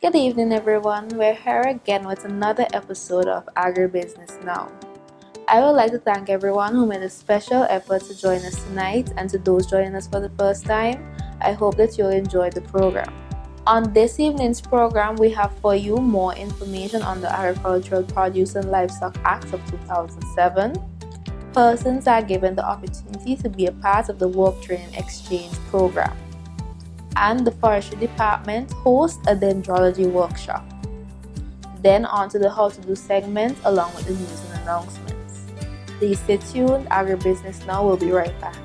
Good evening, everyone. We're here again with another episode of Agri Business Now. I would like to thank everyone who made a special effort to join us tonight, and to those joining us for the first time, I hope that you'll enjoy the program. On this evening's program, we have for you more information on the Agricultural Produce and Livestock Act of 2007. Persons are given the opportunity to be a part of the Work Training Exchange program. And the Forestry Department hosts a Dendrology workshop. Then on to the How to Do segment along with the news and announcements. Please stay tuned. Agri Business Now will be right back.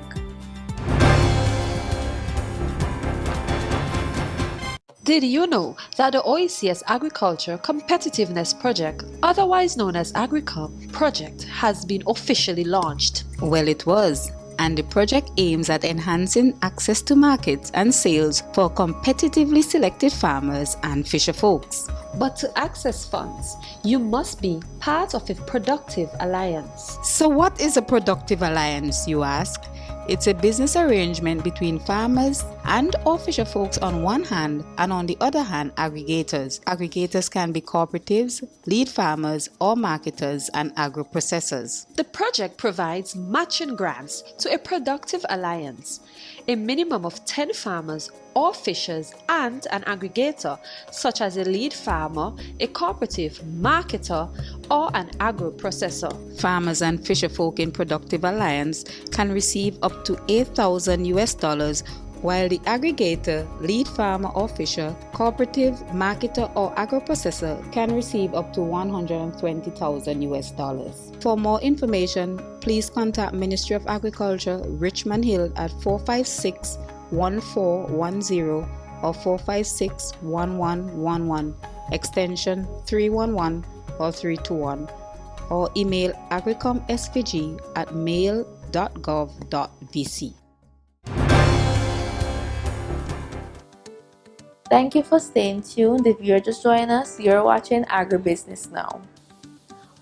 Did you know that the OECS Agriculture Competitiveness Project, otherwise known as AgriCom project, has been officially launched? Well, it was. And the project aims at enhancing access to markets and sales for competitively selected farmers and fisher folks. But to access funds, you must be part of a productive alliance. So what is a productive alliance, you ask? It's a business arrangement between farmers and or fisher folks on one hand, and on the other hand, aggregators. Aggregators can be cooperatives, lead farmers, or marketers and agro-processors. The project provides matching grants to a productive alliance. A minimum of 10 farmers or fishers and an aggregator, such as a lead farmer, a cooperative, marketer, or an agro-processor. Farmers and fisher folk in Productive Alliance can receive up to $8,000, while the aggregator, lead farmer or fisher, cooperative, marketer, or agro-processor can receive up to $120,000. For more information, please contact Ministry of Agriculture, Richmond Hill at 456-1410 or 456-1111, extension 311 or 321, or email agricomsvg@mail.gov.vc. Thank you for staying tuned. If you're just joining us, you're watching Agri Business Now.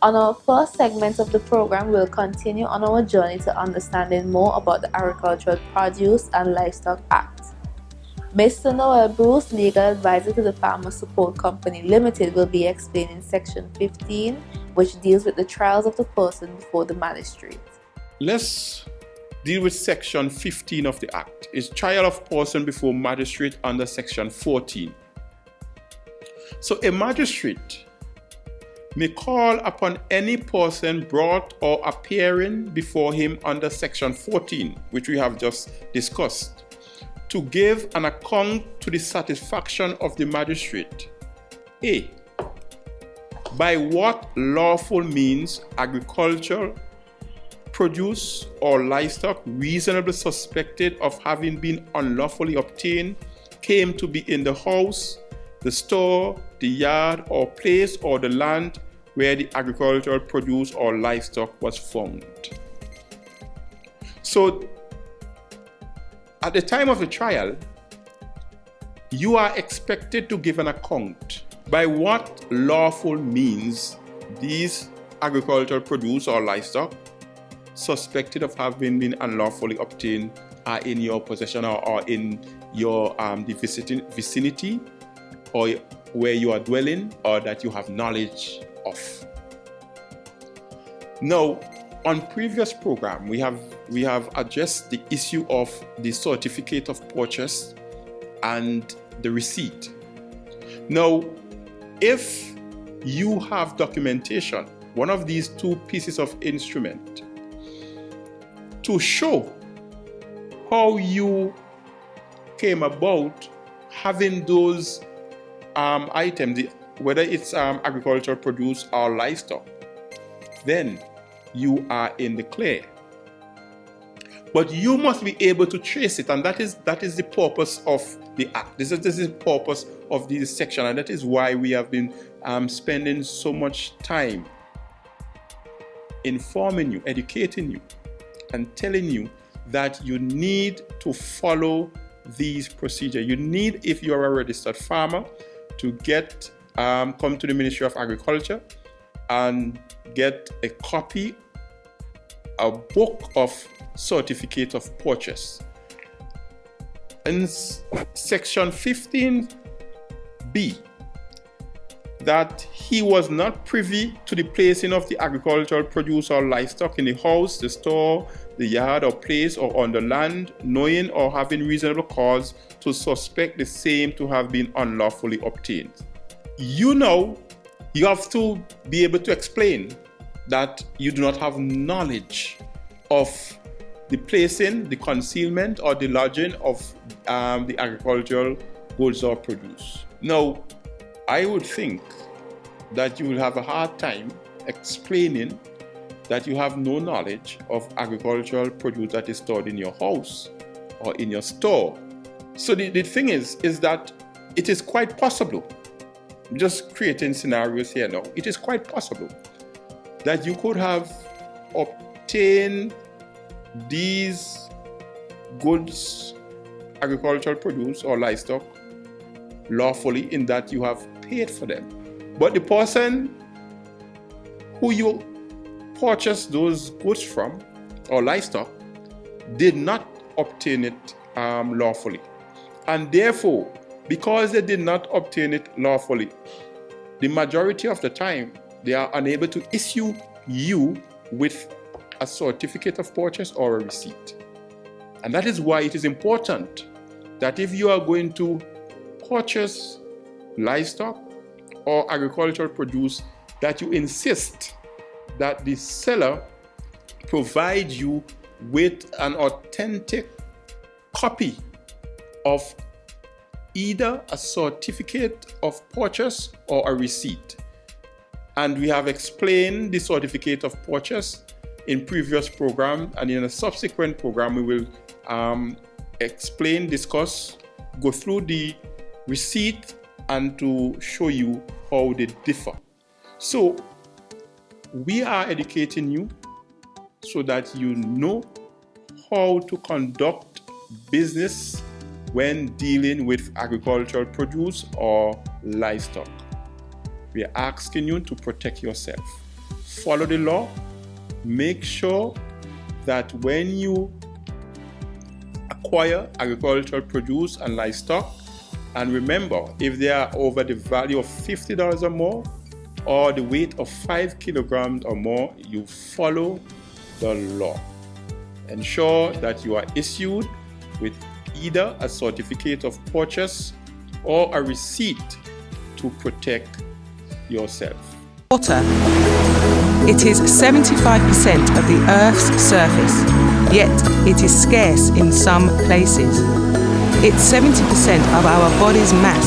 On our first segment of the program, we'll continue on our journey to understanding more about the Agricultural Produce and Livestock Act. Mr. Noel Bruce, legal advisor to the Farmer Support Company Limited, will be explaining Section 15, which deals with the trials of the person before the magistrate. Let's deal with Section 15 of the Act. It's trial of person before magistrate under Section 14. So a magistrate may call upon any person brought or appearing before him under Section 14, which we have just discussed, to give an account to the satisfaction of the magistrate. A. By what lawful means agricultural produce or livestock reasonably suspected of having been unlawfully obtained came to be in the house, the store, the yard or place or the land where the agricultural produce or livestock was found. So at the time of the trial, you are expected to give an account by what lawful means these agricultural produce or livestock suspected of having been unlawfully obtained are in your possession or in your the vicinity or where you are dwelling, or that you have knowledge of. Now, on previous program, we have addressed the issue of the certificate of purchase and the receipt. Now, if you have documentation, one of these two pieces of instrument, to show how you came about having those items, whether it's agricultural produce or livestock, then you are in the clear. But you must be able to trace it, and that is the purpose of the Act. This is the purpose of this section, and that is why we have been spending so much time informing you, educating you, and telling you that you need to follow these procedures. You need, if you are a registered farmer, to get come to the Ministry of Agriculture and get a copy, a book of certificate of purchase. In section 15B, that he was not privy to the placing of the agricultural produce or livestock in the house, the store, the yard or place or on the land, knowing or having reasonable cause to suspect the same to have been unlawfully obtained. You have to be able to explain that you do not have knowledge of the placing, the concealment or the lodging of the agricultural goods or produce. Now, I would think that you will have a hard time explaining that you have no knowledge of agricultural produce that is stored in your house or in your store. So the thing is that it is quite possible, I'm just creating scenarios here now, it is quite possible that you could have obtained these goods, agricultural produce or livestock, lawfully in that you have paid for them. But the person who you purchased those goods from or livestock did not obtain it lawfully. And therefore, because they did not obtain it lawfully, the majority of the time, they are unable to issue you with a certificate of purchase or a receipt. And that is why it is important that if you are going to purchase livestock or agricultural produce, that you insist that the seller provide you with an authentic copy of either a certificate of purchase or a receipt. And we have explained the certificate of purchase in previous program, and in a subsequent program we will discuss, go through the receipt and to show you how they differ. So we are educating you so that you know how to conduct business when dealing with agricultural produce or livestock. We are asking you to protect yourself. Follow the law. Make sure that when you acquire agricultural produce and livestock, and remember, if they are over the value of $50 or more, or the weight of 5 kilograms or more, you follow the law. Ensure that you are issued with either a certificate of purchase or a receipt to protect yourself. Water. It is 75% of the Earth's surface, yet it is scarce in some places. It's 70% of our body's mass,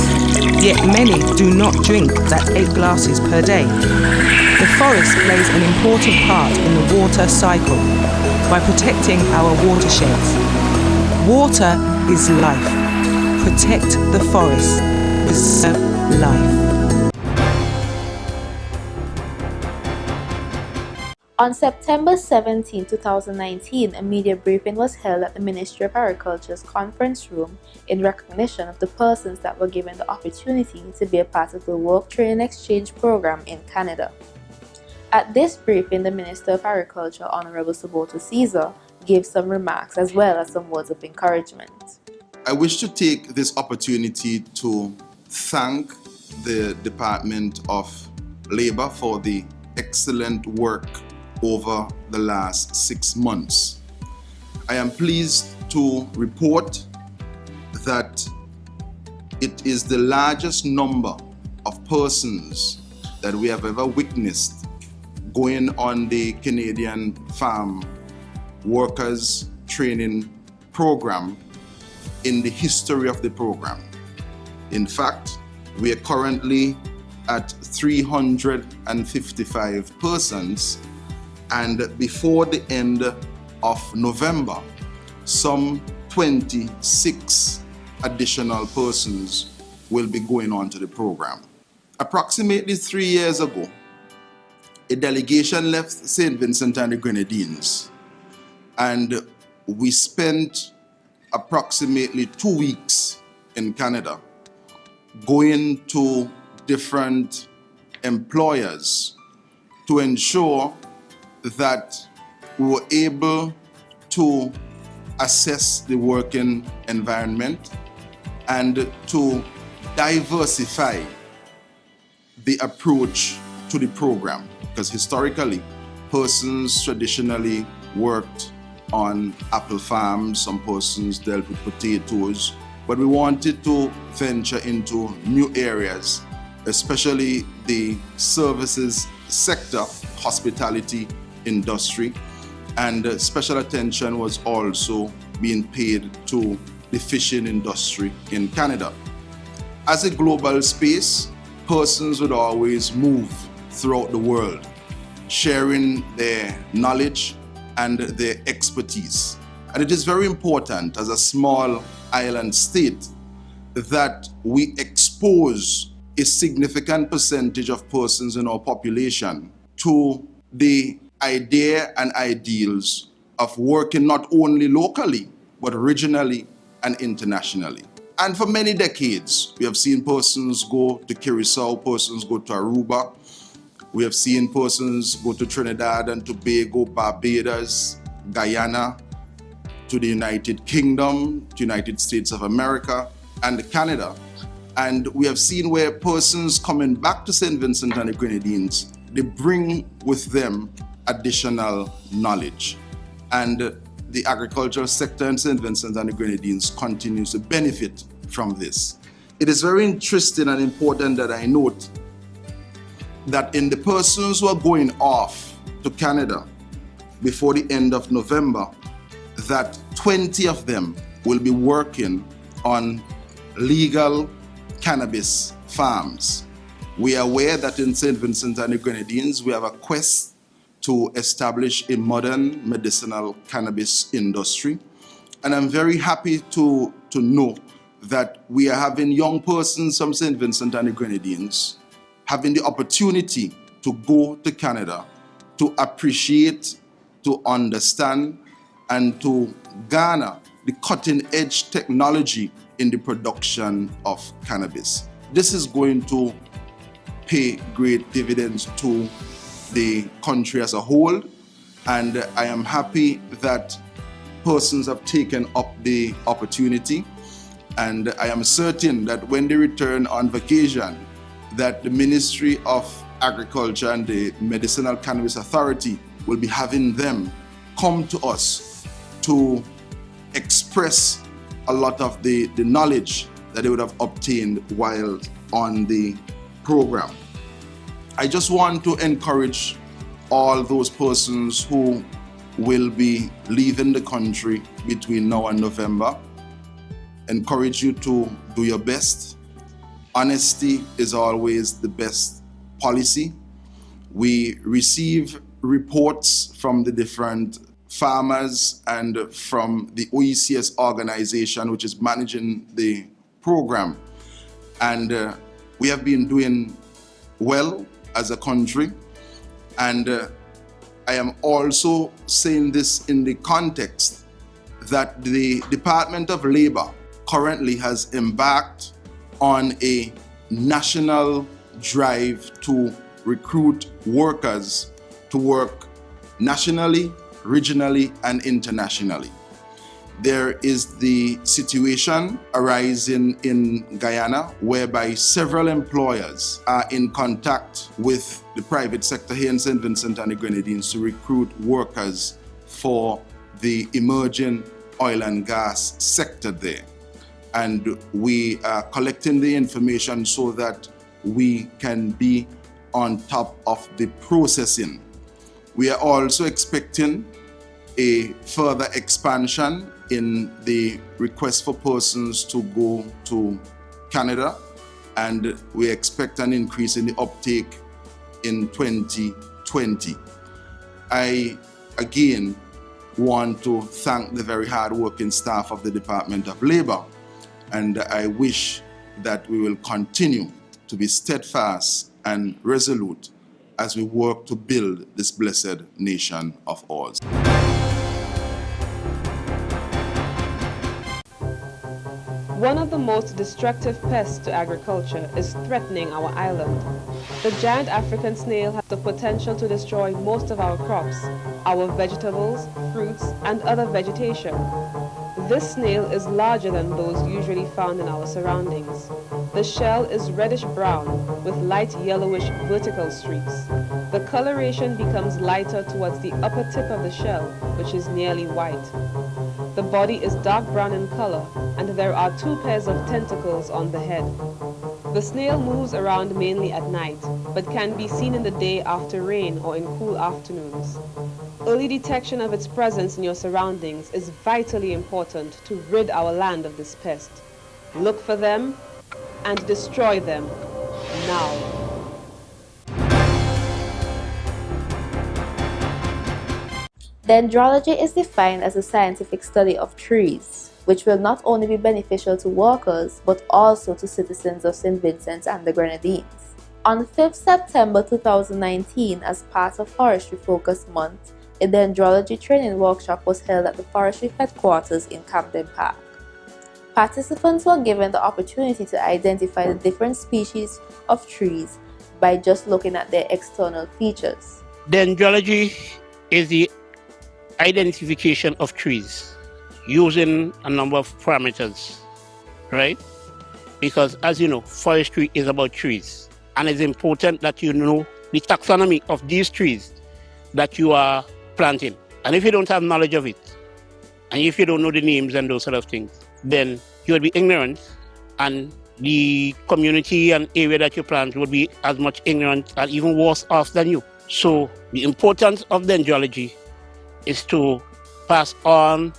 yet many do not drink that 8 glasses per day. The forest plays an important part in the water cycle by protecting our watersheds. Water is life. Protect the forest. Preserve life. On September 17, 2019, a media briefing was held at the Ministry of Agriculture's conference room in recognition of the persons that were given the opportunity to be a part of the Work Training Exchange program in Canada. At this briefing, the Minister of Agriculture, Honorable Suboto Caesar, gave some remarks as well as some words of encouragement. I wish to take this opportunity to thank the Department of Labor for the excellent work over the last 6 months. I am pleased to report that it is the largest number of persons that we have ever witnessed going on the Canadian Farm Workers Training Program in the history of the program. In fact, we are currently at 355 persons, and before the end of November, some 26 additional persons will be going on to the program. Approximately 3 years ago, a delegation left St. Vincent and the Grenadines, and we spent approximately 2 weeks in Canada going to different employers to ensure that we were able to assess the working environment and to diversify the approach to the program, because historically, persons traditionally worked on apple farms, some persons dealt with potatoes, but we wanted to venture into new areas, especially the services sector, hospitality industry, and special attention was also being paid to the fishing industry in Canada. As a global space, persons would always move throughout the world, sharing their knowledge and their expertise. And it is very important as a small island state that we expose a significant percentage of persons in our population to the idea and ideals of working not only locally, but regionally and internationally. And for many decades, we have seen persons go to Curacao, persons go to Aruba. We have seen persons go to Trinidad and Tobago, Barbados, Guyana, to the United Kingdom, to United States of America, and Canada. And we have seen where persons coming back to St. Vincent and the Grenadines, they bring with them additional knowledge. And the agricultural sector in St. Vincent and the Grenadines continues to benefit from this. It is very interesting and important that I note that in the persons who are going off to Canada before the end of November, that 20 of them will be working on legal cannabis farms. We are aware that in St. Vincent and the Grenadines, we have a quest to establish a modern medicinal cannabis industry. And I'm very happy to know that we are having young persons from St. Vincent and the Grenadines having the opportunity to go to Canada to appreciate, to understand, and to garner the cutting-edge technology in the production of cannabis. This is going to pay great dividends to the country as a whole, and I am happy that persons have taken up the opportunity, and I am certain that when they return on vacation, that the Ministry of Agriculture and the Medicinal Cannabis Authority will be having them come to us to express a lot of the knowledge that they would have obtained while on the program. I just want to encourage all those persons who will be leaving the country between now and November, encourage you to do your best. Honesty is always the best policy. We receive reports from the different farmers and from the OECS organization, which is managing the program. And we have been doing well as a country. And I am also saying this in the context that the Department of Labor currently has embarked on a national drive to recruit workers to work nationally, regionally, and internationally. There is the situation arising in Guyana whereby several employers are in contact with the private sector here in St. Vincent and the Grenadines to recruit workers for the emerging oil and gas sector there. And we are collecting the information so that we can be on top of the processing. We are also expecting a further expansion in the request for persons to go to Canada, and we expect an increase in the uptake in 2020. I again want to thank the very hard-working staff of the Department of Labor, and I wish that we will continue to be steadfast and resolute as we work to build this blessed nation of ours. One of the most destructive pests to agriculture is threatening our island. The giant African snail has the potential to destroy most of our crops, our vegetables, fruits, and other vegetation. This snail is larger than those usually found in our surroundings. The shell is reddish-brown with light yellowish vertical streaks. The coloration becomes lighter towards the upper tip of the shell, which is nearly white. The body is dark brown in color, and there are 2 pairs of tentacles on the head. The snail moves around mainly at night, but can be seen in the day after rain or in cool afternoons. Early detection of its presence in your surroundings is vitally important to rid our land of this pest. Look for them and destroy them now. Dendrology is defined as a scientific study of trees, which will not only be beneficial to workers, but also to citizens of St. Vincent and the Grenadines. On 5th September 2019, as part of Forestry Focus Month, a Dendrology training workshop was held at the Forestry headquarters in Camden Park. Participants were given the opportunity to identify the different species of trees by just looking at their external features. Dendrology is the identification of trees using a number of parameters, right? Because as you know, forestry is about trees, and it's important that you know the taxonomy of these trees that you are planting. And if you don't have knowledge of it, and if you don't know the names and those sort of things, then you will be ignorant, and the community and area that you plant would be as much ignorant and even worse off than you. So the importance of dendrology is to pass on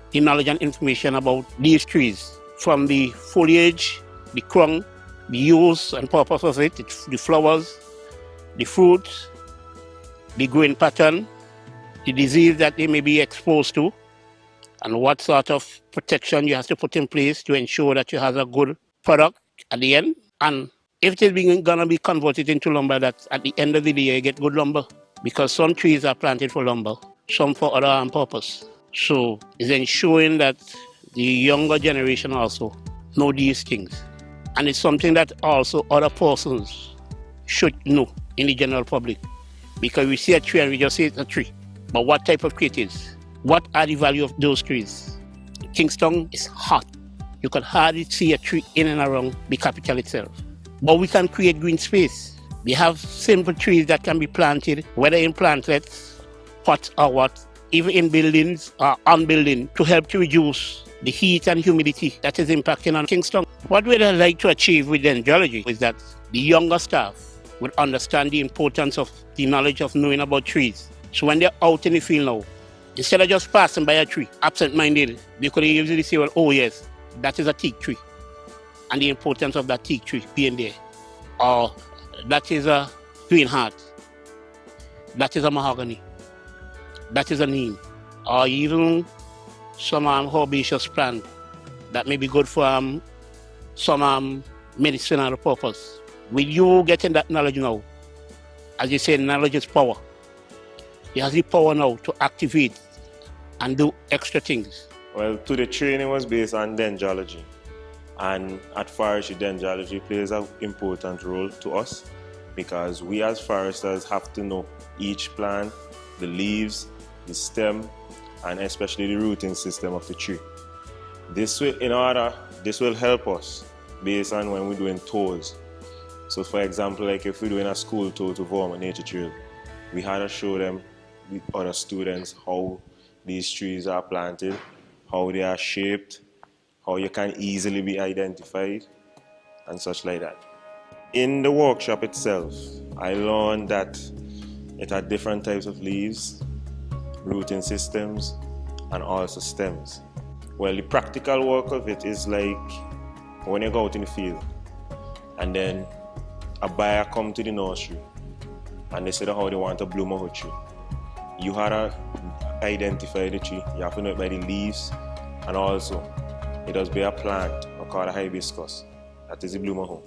the knowledge and information about these trees, from the foliage, the crown, the use and purpose of it, the flowers, the fruits, the growing pattern, the disease that they may be exposed to, and what sort of protection you have to put in place to ensure that you have a good product at the end. And if it is going to be converted into lumber, that at the end of the day you get good lumber, because some trees are planted for lumber, some for other purpose. So it's ensuring that the younger generation also know these things. And it's something that also other persons should know in the general public. Because we see a tree and we just say it's a tree. But what type of tree it is? What are the value of those trees? Kingston is hot. You can hardly see a tree in and around the capital itself. But we can create green space. We have simple trees that can be planted, whether in plantlets, pots or what, even in buildings or on building, to help to reduce the heat and humidity that is impacting on Kingston. What we'd like to achieve with dendrology is that the younger staff would understand the importance of the knowledge of knowing about trees. So when they're out in the field now, instead of just passing by a tree, absent-minded, they could easily say, well, oh yes, that is a teak tree, and the importance of that teak tree being there. Or that is a green heart, that is a mahogany, that is a neem, or even some herbaceous plant that may be good for some medicinal purpose. With you getting that knowledge now, as you say, knowledge is power. You have the power now to activate and do extra things. Well, the training was based on dendrology, and at Forestry, dendrology plays an important role to us because we as foresters have to know each plant, the leaves, the stem, and especially the rooting system of the tree. This will help us based on when we're doing tours. So for example, like if we're doing a school tour to Vermont Nature Trail, we had to show them with other students how these trees are planted, how they are shaped, how you can easily be identified, and such like that. In the workshop itself, I learned that it had different types of leaves, rooting systems, and also stems. Well, the practical work of it is like when you go out in the field and then a buyer come to the nursery and they said how they want to bloom a tree. You have to identify the tree. You have to know it by the leaves, and also it does be a plant called a hibiscus. That is the bloomer home.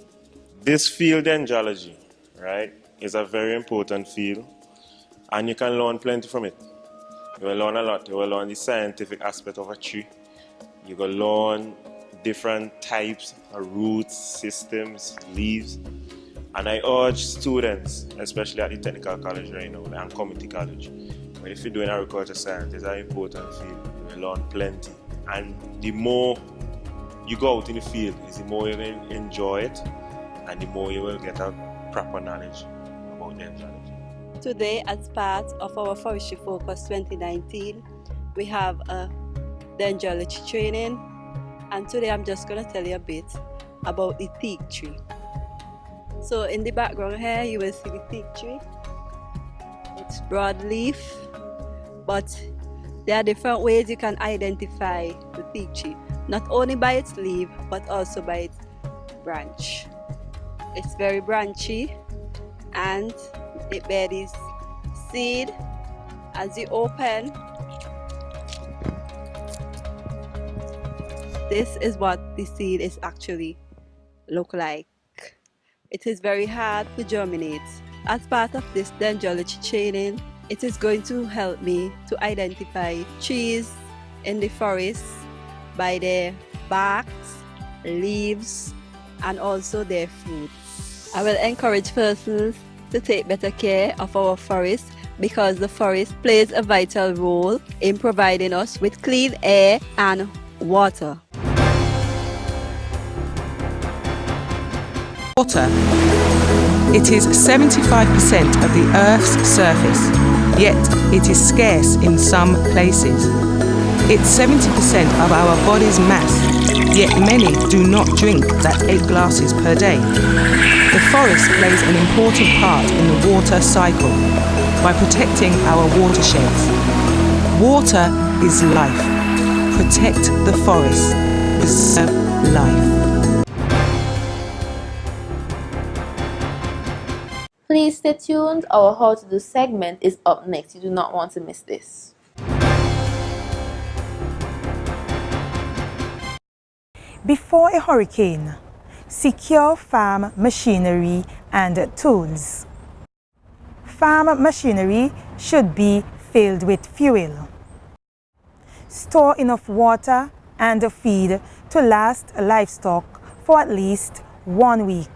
This field dendrology, right, is a very important field, and you can learn plenty from it. You will learn a lot. You will learn the scientific aspect of a tree. You will learn different types of roots, systems, leaves. And I urge students, especially at the technical college right now and community college, but if you're doing agriculture science, it's an important field. You will learn plenty. And the more you go out in the field, is the more you will enjoy it, and the more you will get a proper knowledge about dendrology. Today, as part of our Forestry Focus 2019, we have a dendrology training, and today I'm just going to tell you a bit about the teak tree. So in the background here, you will see the teak tree. It's broadleaf, but there are different ways you can identify the teak tree, not only by its leaf, but also by its branch. It's very branchy, and it bears seed. As you open, this is what the seed is actually look like. It is very hard to germinate. As part of this dendrology training, it is going to help me to identify trees in the forest by their barks, leaves, and also their fruit. I will encourage persons to take better care of our forest, because the forest plays a vital role in providing us with clean air and water. Water. It is 75% of the Earth's surface, yet it is scarce in some places. It's 70% of our body's mass, yet many do not drink that 8 glasses per day. The forest plays an important part in the water cycle by protecting our watersheds. Water is life. Protect the forest. Preserve life. Please stay tuned. Our How to Do segment is up next. You do not want to miss this. Before a hurricane, secure farm machinery and tools. Farm machinery should be filled with fuel. Store enough water and feed to last livestock for at least 1 week.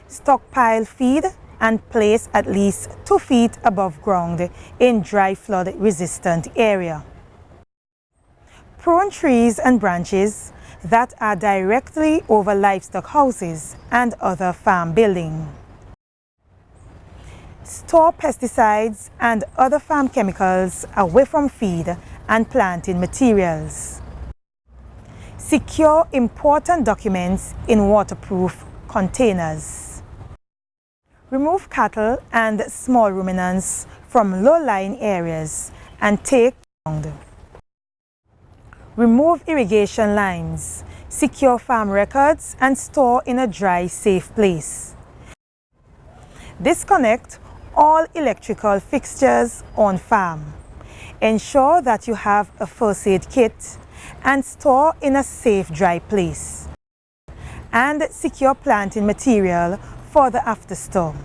Stockpile feed and place at least 2 feet above ground in dry flood resistant area. Prune trees and branches that are directly over livestock houses and other farm building. Store pesticides and other farm chemicals away from feed and planting materials. Secure important documents in waterproof containers. Remove cattle and small ruminants from low-lying areas and take ground. Remove irrigation lines. Secure farm records and store in a dry, safe place. Disconnect all electrical fixtures on farm. Ensure that you have a first aid kit and store in a safe, dry place. And secure planting material for the afterstorm.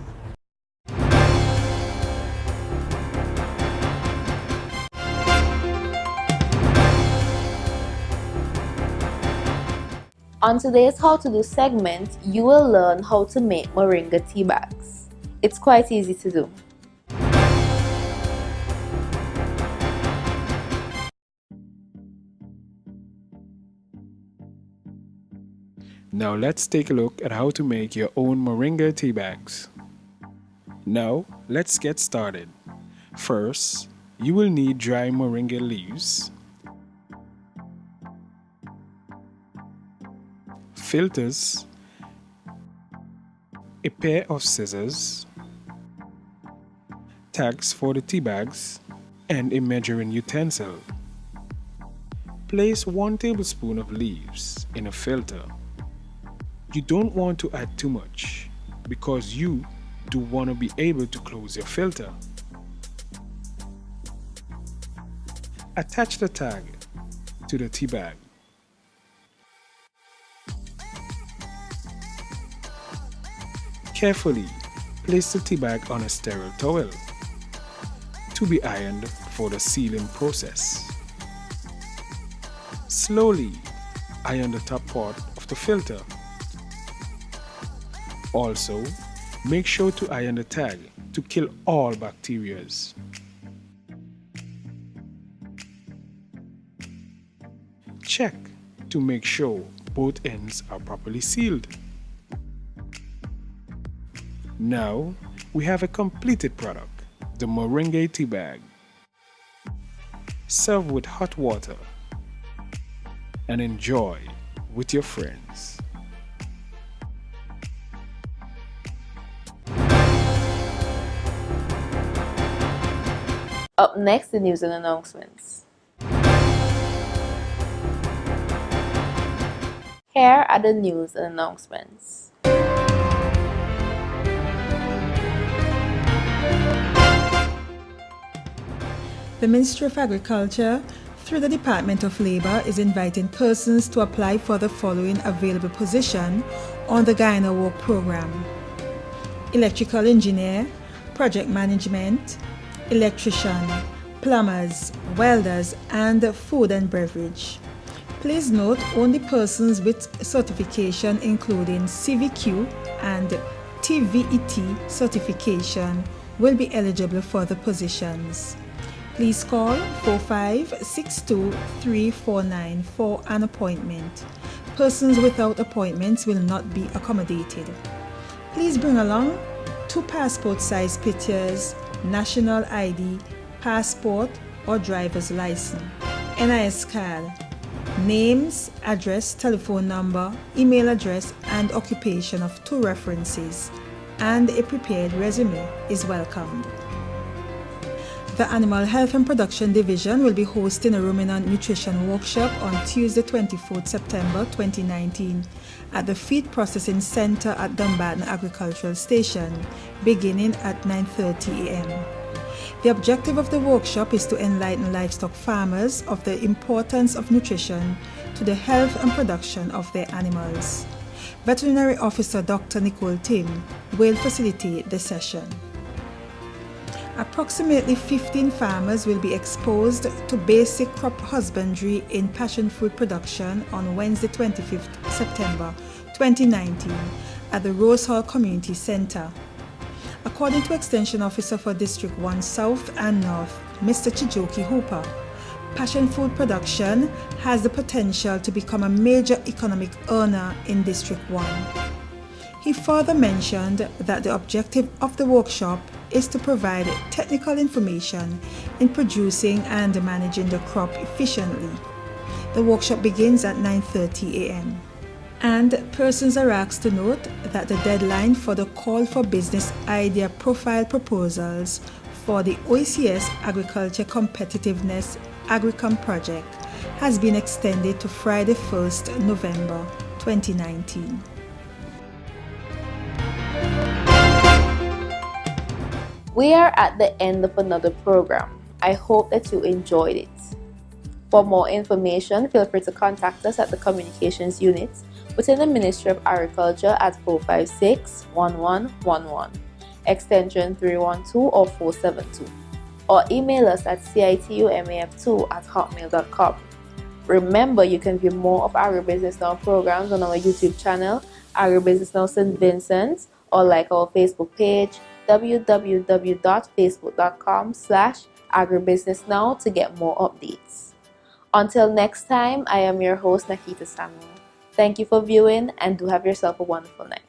On today's How to Do segment, you will learn how to make moringa tea bags. It's quite easy to do. Now let's take a look at how to make your own moringa tea bags. Now let's get started. First, you will need dry moringa leaves, filters, a pair of scissors, tags for the tea bags, and a measuring utensil. Place 1 tablespoon of leaves in a filter. You don't want to add too much because you do want to be able to close your filter. Attach the tag to the tea bag. Carefully place the tea bag on a sterile towel to be ironed for the sealing process. Slowly iron the top part of the filter. Also, make sure to iron the tag to kill all bacteria. check to make sure both ends are properly sealed. Now, we have a completed product, the Moringa tea bag. Serve with hot water and enjoy with your friends. Up next, the news and announcements. Here are the news and announcements. The Ministry of Agriculture, through the Department of Labour, is inviting persons to apply for the following available position on the Guyana Work Programme: electrical engineer, project management, electrician, plumbers, welders, and food and beverage. Please note, only persons with certification including CVQ and TVET certification will be eligible for the positions. Please call 4562-349 for an appointment. Persons without appointments will not be accommodated. Please bring along 2 passport-size pictures, national ID, passport or driver's license, NIS card, names, address, telephone number, email address, and occupation of 2 references, and a prepared resume is welcomed. The Animal Health and Production Division will be hosting a ruminant nutrition workshop on Tuesday, 24th September 2019 at the Feed Processing Center at Dumbarton Agricultural Station, beginning at 9:30 a.m. The objective of the workshop is to enlighten livestock farmers of the importance of nutrition to the health and production of their animals. Veterinary Officer Dr. Nicole Tim will facilitate the session. Approximately 15 farmers will be exposed to basic crop husbandry in passion fruit production on Wednesday, 25th September 2019 at the Rose Hall Community Center. According to Extension Officer for District 1 South and North, Mr. Chijoki Hooper, passion fruit production has the potential to become a major economic earner in District 1. He further mentioned that the objective of the workshop is to provide technical information in producing and managing the crop efficiently. The workshop begins at 9:30 a.m. And persons are asked to note that the deadline for the call for business idea profile proposals for the OECS Agriculture Competitiveness Agricom project has been extended to Friday, 1st November 2019. We are at the end of another program. I hope that you enjoyed it. For more information, feel free to contact us at the Communications Unit within the Ministry of Agriculture at 456-1111, extension 312 or 472, or email us at citumaf2@hotmail.com. Remember, you can view more of Agri Business Now programs on our YouTube channel, Agri Business Now St. Vincent, or like our Facebook page, www.facebook.com/agribusinessnow to get more updates. Until next time, I am your host, Nakita Samuel. Thank you for viewing and do have yourself a wonderful night.